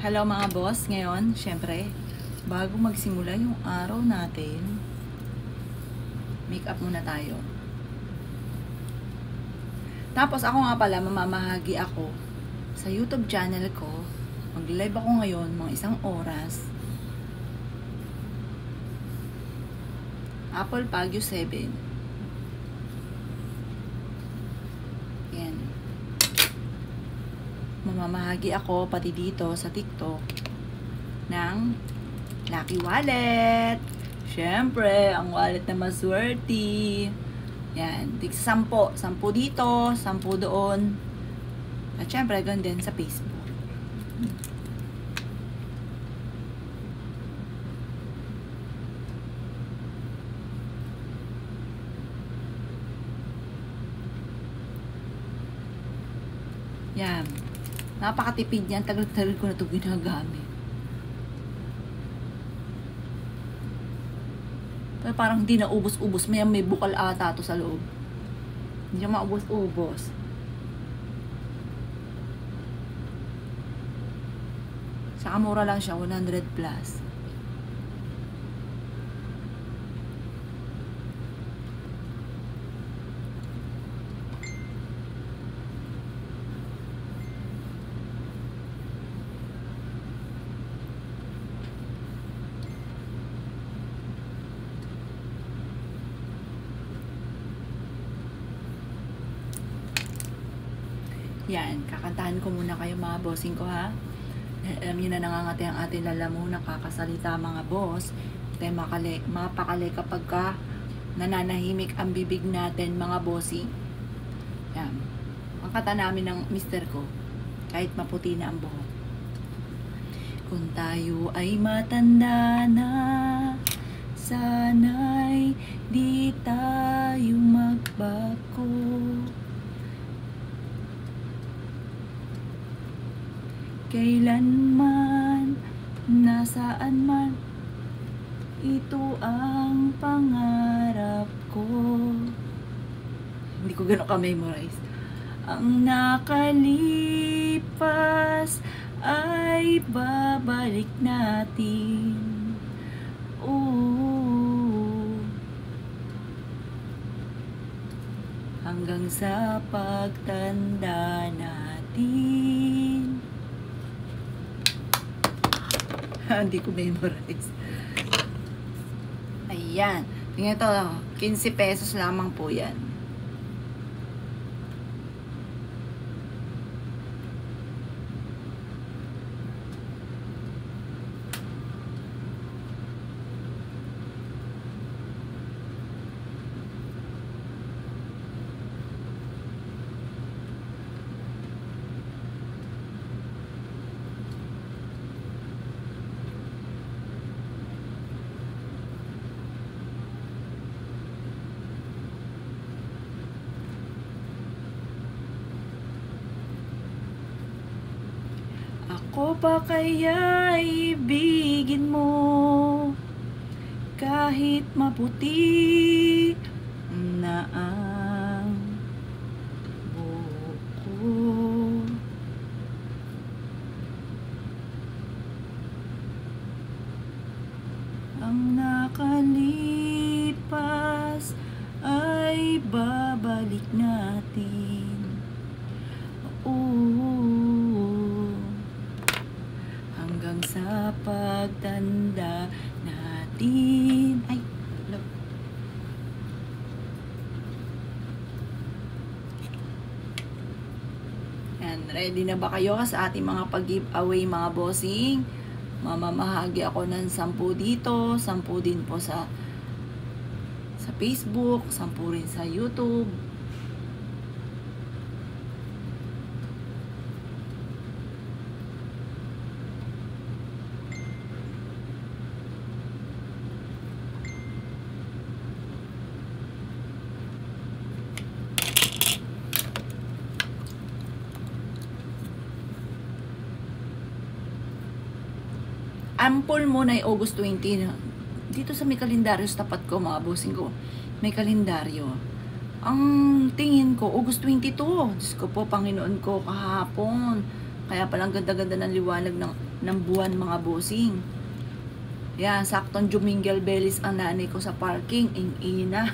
Hello mga boss, ngayon, syempre, bago magsimula yung araw natin, make up muna tayo. Tapos ako nga pala, mamamahagi ako sa YouTube channel ko. Mag-live ako ngayon, mga 1 oras. Apple Pagyo 7. Yan. Mamamahagi ako pati dito sa TikTok ng Lucky Wallet. Syempre, ang wallet na maswerte. Yan, tig 10 dito, 10 doon. At syempre, ganoon din sa Facebook. Yan. Napakatipid yan. Tagal-tagal ko na ito ginagamit. Pero parang hindi na ubos-ubos. May bukal ata ito sa loob. Hindi siya maubos-ubos. Saka mura lang siya. 100 plus. Yan, kakantahan ko muna kayo mga bossing ko ha. Alam nyo na nangangati ang ating lalamu, nakakasalita mga boss. Tayo mapakali kapag ka nananahimik ang bibig natin mga bossing. Yan. Ang kanta namin ng mister ko, kahit maputi na ang buhok. Kung tayo ay matanda na, sana'y di tayo magbago. Kailanman, nasaan man, ito ang pangarap ko. Hindi ko gano'n ka-memorize. Ang nakalipas ay babalik natin. Oo. Hanggang sa pagtanda natin. Hindi ko memorize. Ayan. Tingnan ito. 15 pesos lamang po yan. Ako pa kaya ibigin mo kahit maputi na ang buhok ko. Ang nakalipas ay babalik natin. Hanggang sa pagtanda natin. Ay, look. Yan, ready na ba kayo sa ating mga pag-giveaway mga bossing? Mamamahagi ako ng 10 dito, 10 din po sa Facebook, 10 rin sa YouTube. Ampul muna ay August 20. Dito sa may kalendaryo sa tapat ko, mga bossing ko, may kalendaryo. Ang tingin ko, August 22. Diyos ko po, Panginoon ko, kahapon. Kaya palang ganda-ganda ng liwanag ng ng buwan mga bossing. Yan, saktong Jumingle Bellis ang nanay ko sa parking. Ing ina.